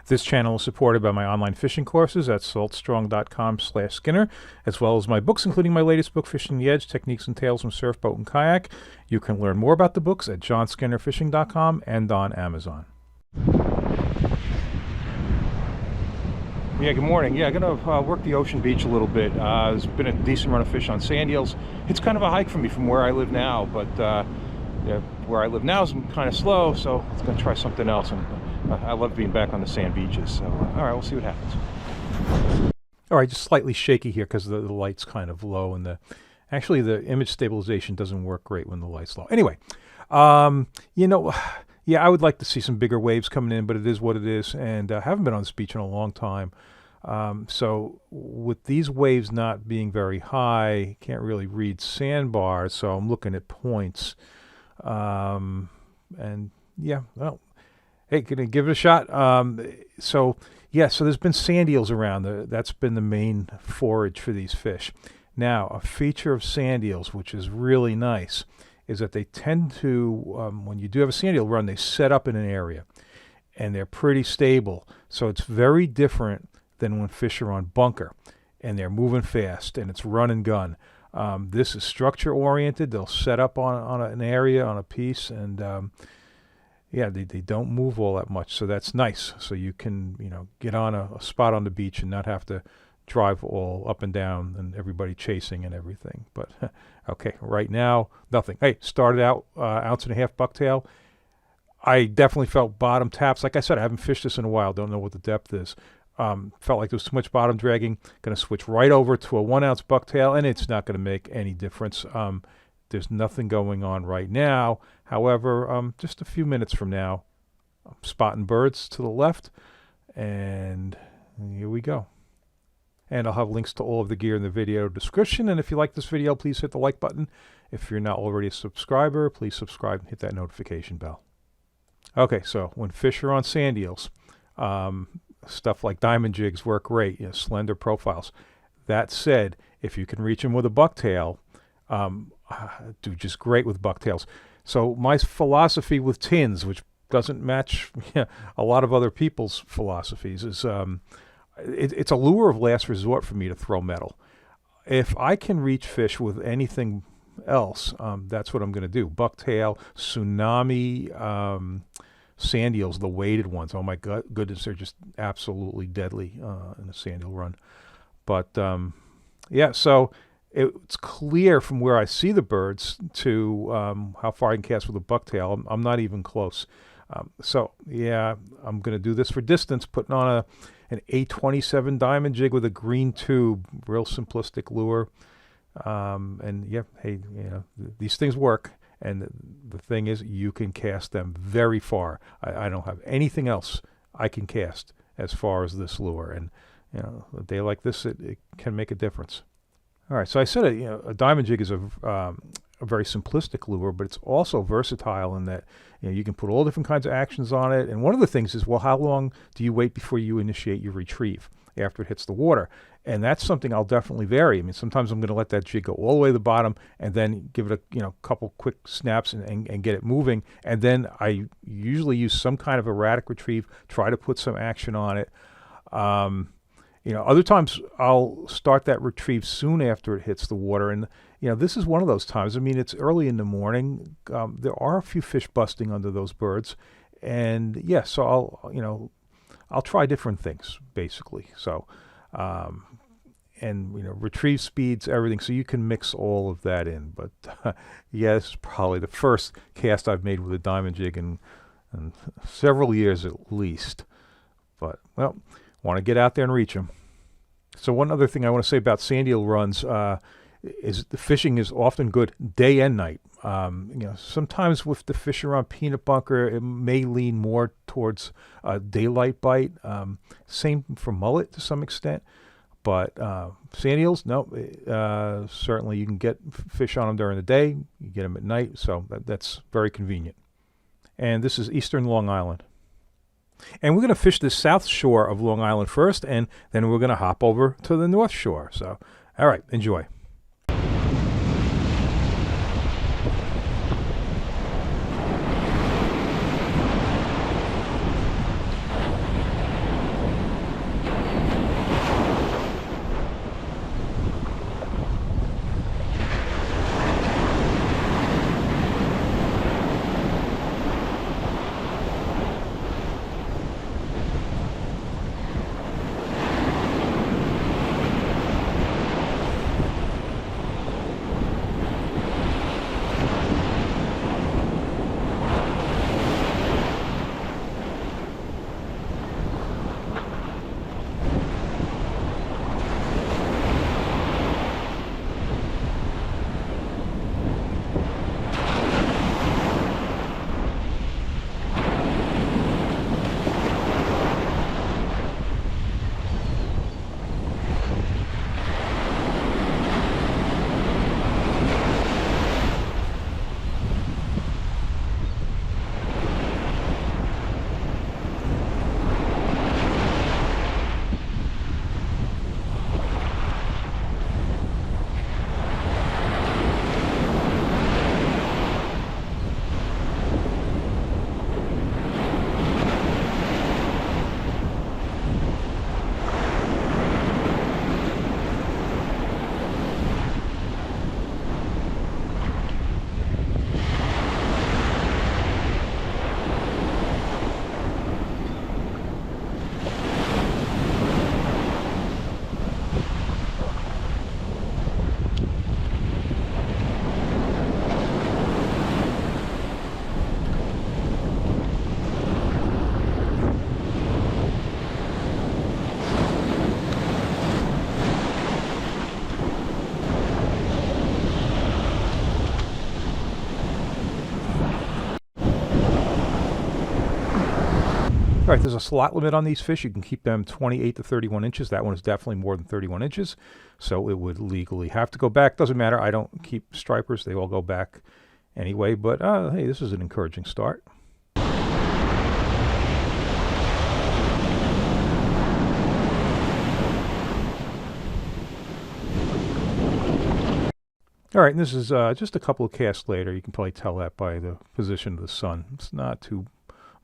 This channel is supported by my online fishing courses at saltstrong.com/Skinner, as well as my books, including my latest book, Fishing the Edge, Techniques and Tales from Surf, Boat, and Kayak. You can learn more about the books at johnskinnerfishing.com and on Amazon. Yeah, good morning. Yeah, I'm going to work the Ocean Beach a little bit. There's been a decent run of fish on sand eels. It's kind of a hike for me from where I live now, but yeah, where I live now is kind of slow, so I'm going to try something else. And I love being back on the sand beaches. So, all right, we'll see what happens. All right, just slightly shaky here because the light's kind of low, and actually the image stabilization doesn't work great when the light's low. Anyway, you know, yeah, I would like to see some bigger waves coming in, but it is what it is, and I haven't been on this beach in a long time. So with these waves not being very high, can't really read sandbars, so I'm looking at points. And yeah, well, hey, gonna give it a shot. So yeah, so there's been sand eels around. That's been the main forage for these fish. Now, a feature of sand eels, which is really nice, is that they tend to, when you do have a sand eel run, they set up in an area, and they're pretty stable. So it's very different than when fish are on bunker, and they're moving fast, and it's run and gun. This is structure oriented. They'll set up on an area, on a piece, and yeah, they don't move all that much, so that's nice. So you can, get on a spot on the beach and not have to drive all up and down and everybody chasing and everything. But okay, right now, nothing. Hey, started out 1.5-ounce bucktail. I definitely felt bottom taps. Like I said, I haven't fished this in a while. Don't know what the depth is. Felt like there was too much bottom dragging. Going to switch right over to a 1-ounce bucktail, and it's not going to make any difference. There's nothing going on right now. However, just a few minutes from now, I'm spotting birds to the left, and here we go. And I'll have links to all of the gear in the video description. And if you like this video, please hit the like button. If you're not already a subscriber, please subscribe and hit that notification bell. Okay, so when fish are on sand eels, stuff like diamond jigs work great, slender profiles. That said, if you can reach them with a bucktail, do just great with bucktails. So my philosophy with tins, which doesn't match a lot of other people's philosophies, is it's a lure of last resort for me to throw metal. If I can reach fish with anything else, that's what I'm going to do. Bucktail, tsunami, sand eels, the weighted ones. Oh my goodness, they're just absolutely deadly in a sand eel run. But yeah, so it's clear from where I see the birds to how far I can cast with a bucktail. I'm not even close. So yeah, I'm going to do this for distance, putting on an 827 diamond jig with a green tube, real simplistic lure. And yeah, hey, these things work. And the thing is, you can cast them very far. I don't have anything else I can cast as far as this lure. And a day like this, it can make a difference. All right, so I said a diamond jig is a very simplistic lure, but it's also versatile in that you can put all different kinds of actions on it. And one of the things is, well, how long do you wait before you initiate your retrieve after it hits the water? And that's something I'll definitely vary. I mean, sometimes I'm going to let that jig go all the way to the bottom and then give it a couple quick snaps and get it moving. And then I usually use some kind of erratic retrieve, try to put some action on it. Other times I'll start that retrieve soon after it hits the water. And, this is one of those times. I mean, it's early in the morning. There are a few fish busting under those birds. And, yeah, so I'll try different things, basically. So, retrieve speeds, everything. So you can mix all of that in. But, yeah, this is probably the first cast I've made with a diamond jig in several years at least. But, well, want to get out there and reach them. So one other thing I want to say about sand eel runs is the fishing is often good day and night. Sometimes with the fish are on peanut bunker, it may lean more towards daylight bite. Same for mullet to some extent. But sand eels, no, certainly you can get fish on them during the day. You get them at night, so that's very convenient. And this is Eastern Long Island. And we're going to fish the south shore of Long Island first, and then we're going to hop over to the north shore. So, all right, enjoy. All right, there's a slot limit on these fish. You can keep them 28 to 31 inches. That one is definitely more than 31 inches, so it would legally have to go back. Doesn't matter. I don't keep stripers. They all go back anyway, but hey, this is an encouraging start. All right, and this is just a couple of casts later. You can probably tell that by the position of the sun. It's not too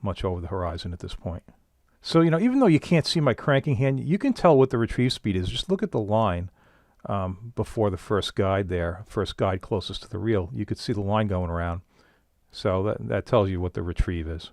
much over the horizon at this point. So, even though you can't see my cranking hand, you can tell what the retrieve speed is. Just look at the line before the first guide there, first guide closest to the reel. You could see the line going around. So that tells you what the retrieve is.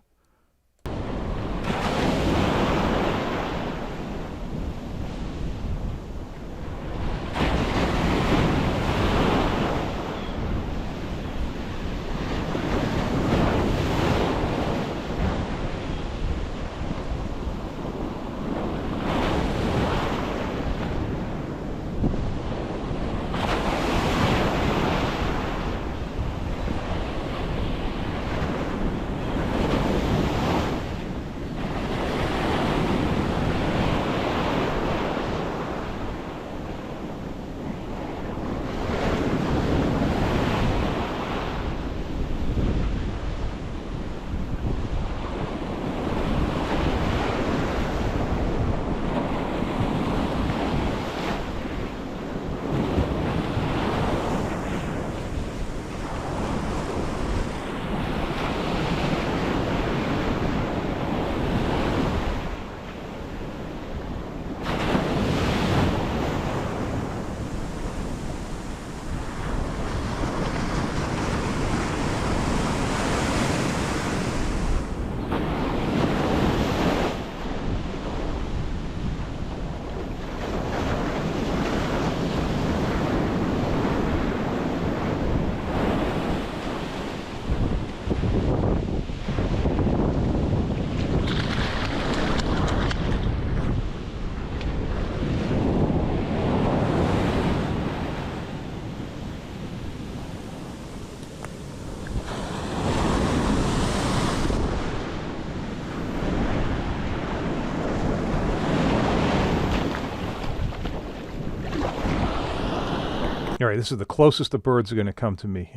All right, this is the closest the birds are going to come to me.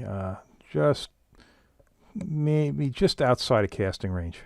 Just maybe just outside of casting range.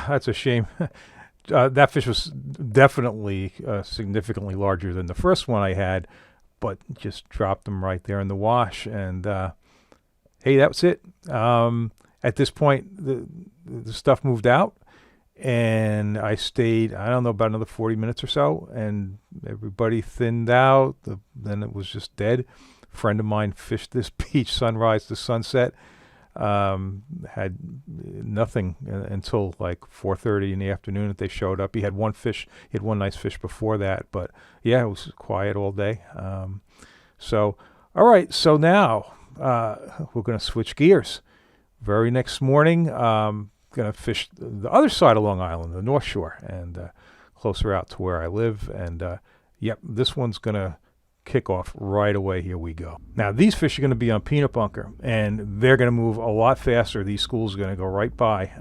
That's a shame. That fish was definitely significantly larger than the first one I had, but just dropped them right there in the wash. And hey, that was it. At this point, the stuff moved out, and I stayed, I don't know, about another 40 minutes or so, and everybody thinned out. Then it was just dead. A friend of mine fished this beach sunrise to sunset. Had nothing until like 4:30 in the afternoon that they showed up. He had one fish. He had one nice fish before that, but yeah, it was quiet all day. So, all right. So now we're going to switch gears. Very next morning, going to fish the other side of Long Island, the North Shore, and closer out to where I live. And yep, this one's going to kick off right away. Here we go. Now, these fish are going to be on peanut bunker, and they're going to move a lot faster. These schools are going to go right by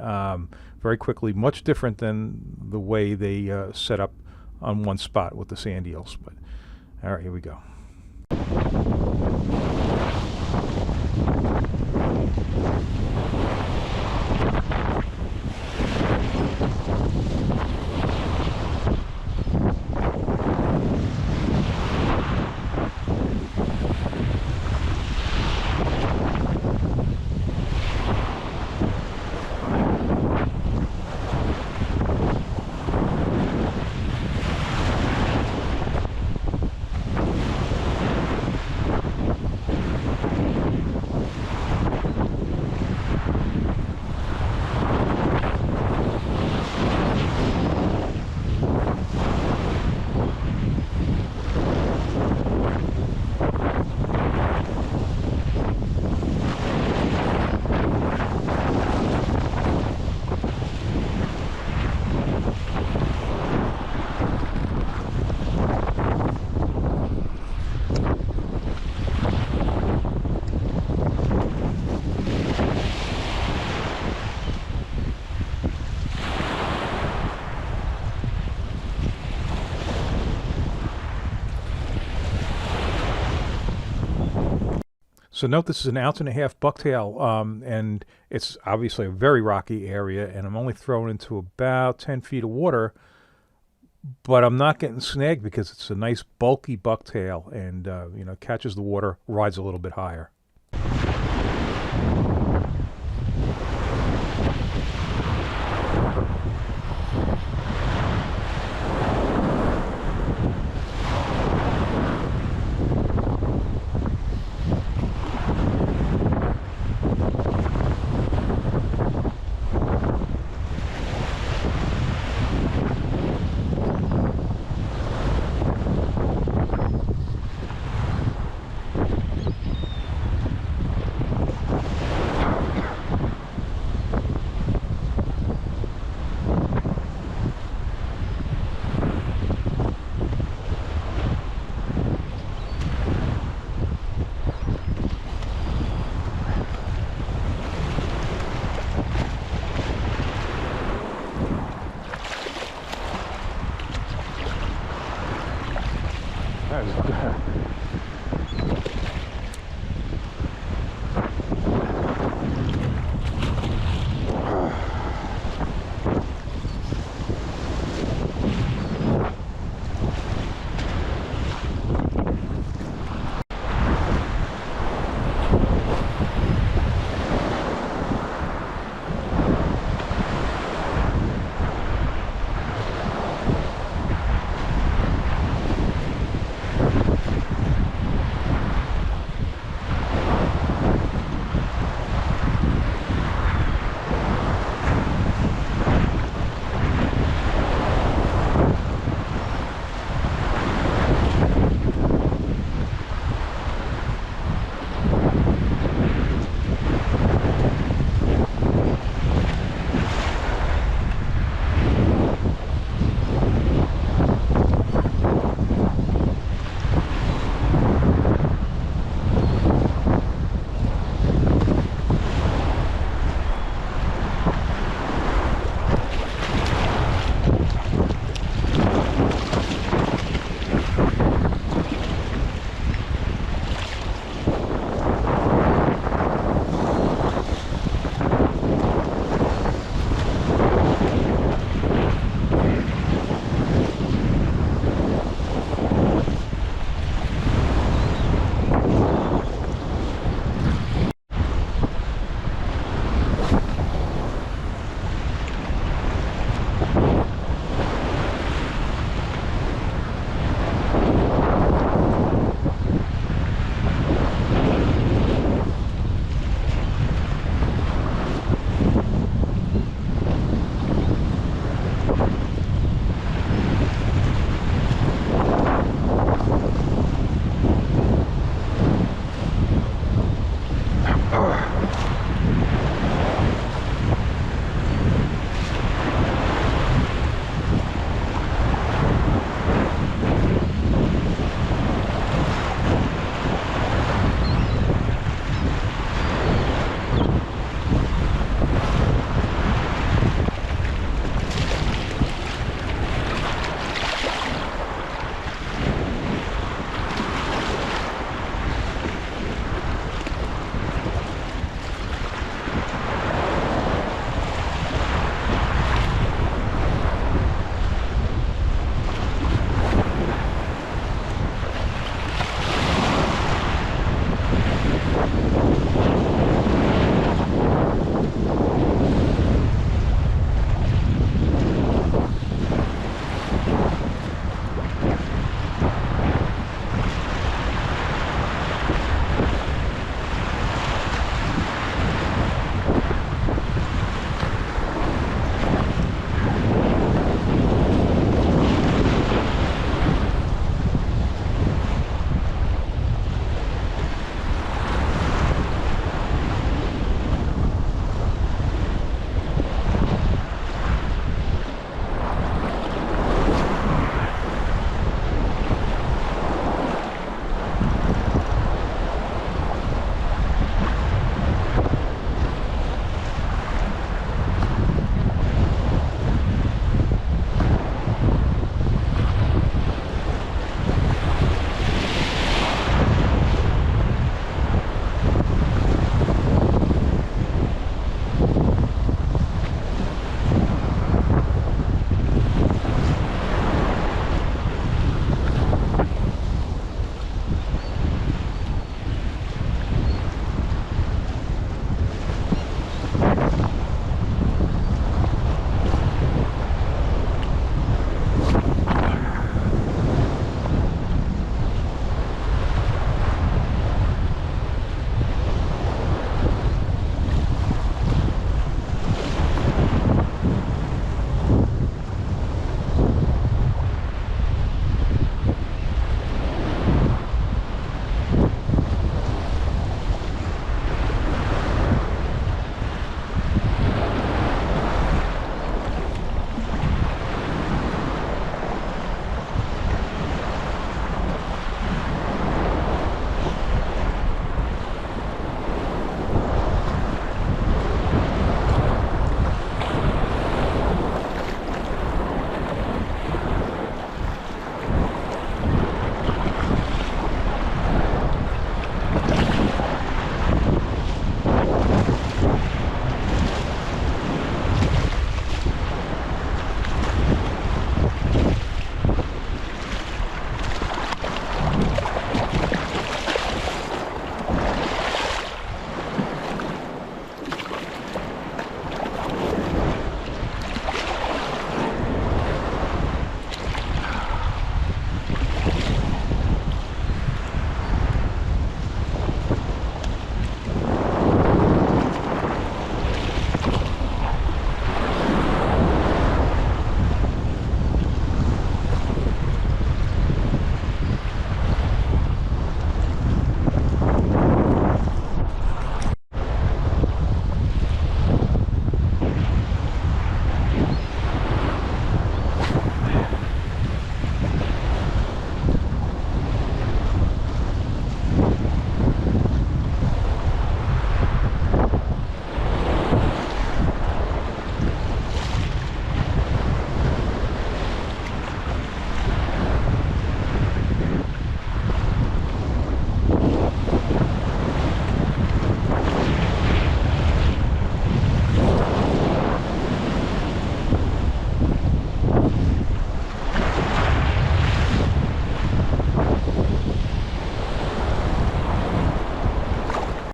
very quickly, much different than the way they set up on one spot with the sand eels. But all right, here we go. So note this is an 1.5 ounce bucktail, and it's obviously a very rocky area, and I'm only throwing into about 10 feet of water, but I'm not getting snagged because it's a nice bulky bucktail, and catches the water, rides a little bit higher.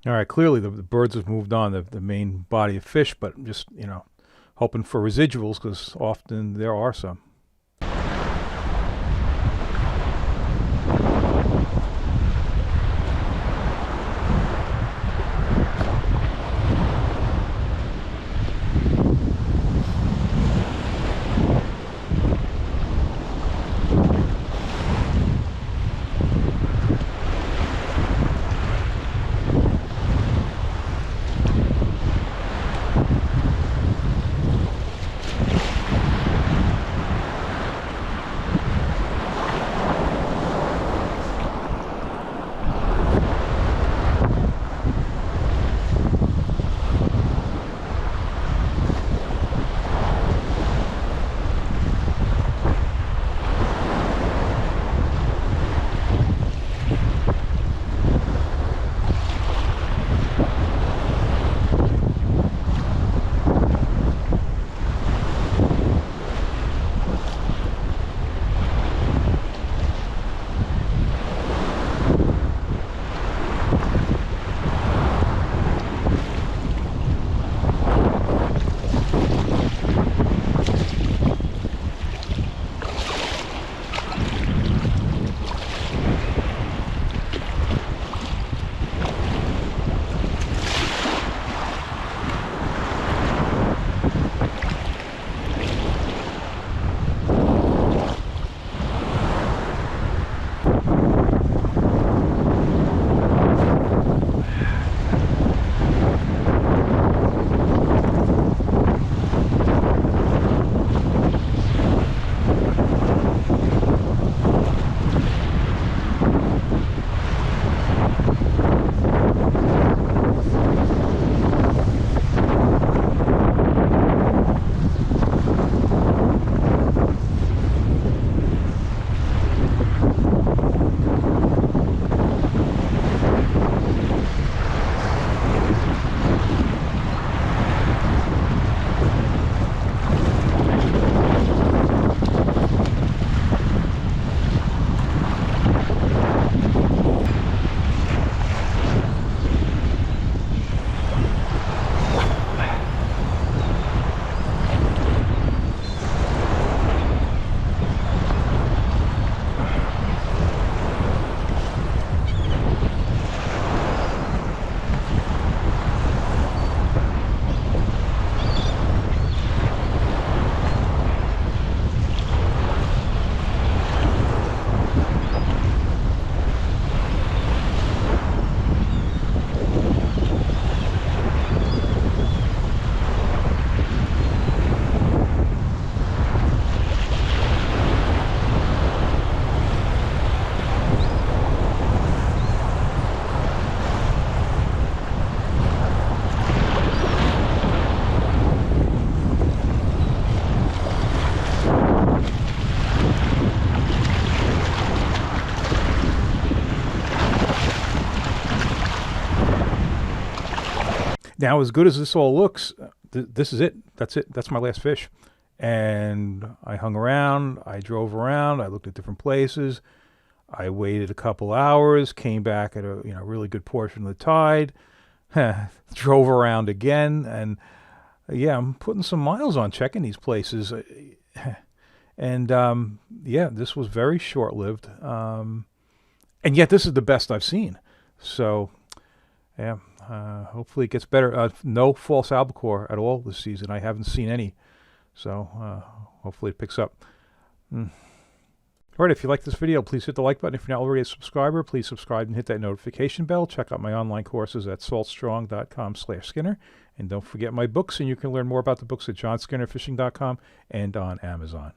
All right, clearly the birds have moved on the main body of fish, but I'm just, hoping for residuals because often there are some. Now, as good as this all looks, this is it. That's it. That's my last fish. And I hung around. I drove around. I looked at different places. I waited a couple hours. Came back at a really good portion of the tide. Drove around again, and yeah, I'm putting some miles on checking these places. And yeah, this was very short-lived. And yet, this is the best I've seen. So, yeah. Hopefully it gets better. No false albacore at all this season. I haven't seen any. So hopefully it picks up. All right, if you like this video, please hit the like button. If you're not already a subscriber, please subscribe and hit that notification bell. Check out my online courses at saltstrong.com/Skinner. And don't forget my books, and you can learn more about the books at johnskinnerfishing.com and on Amazon.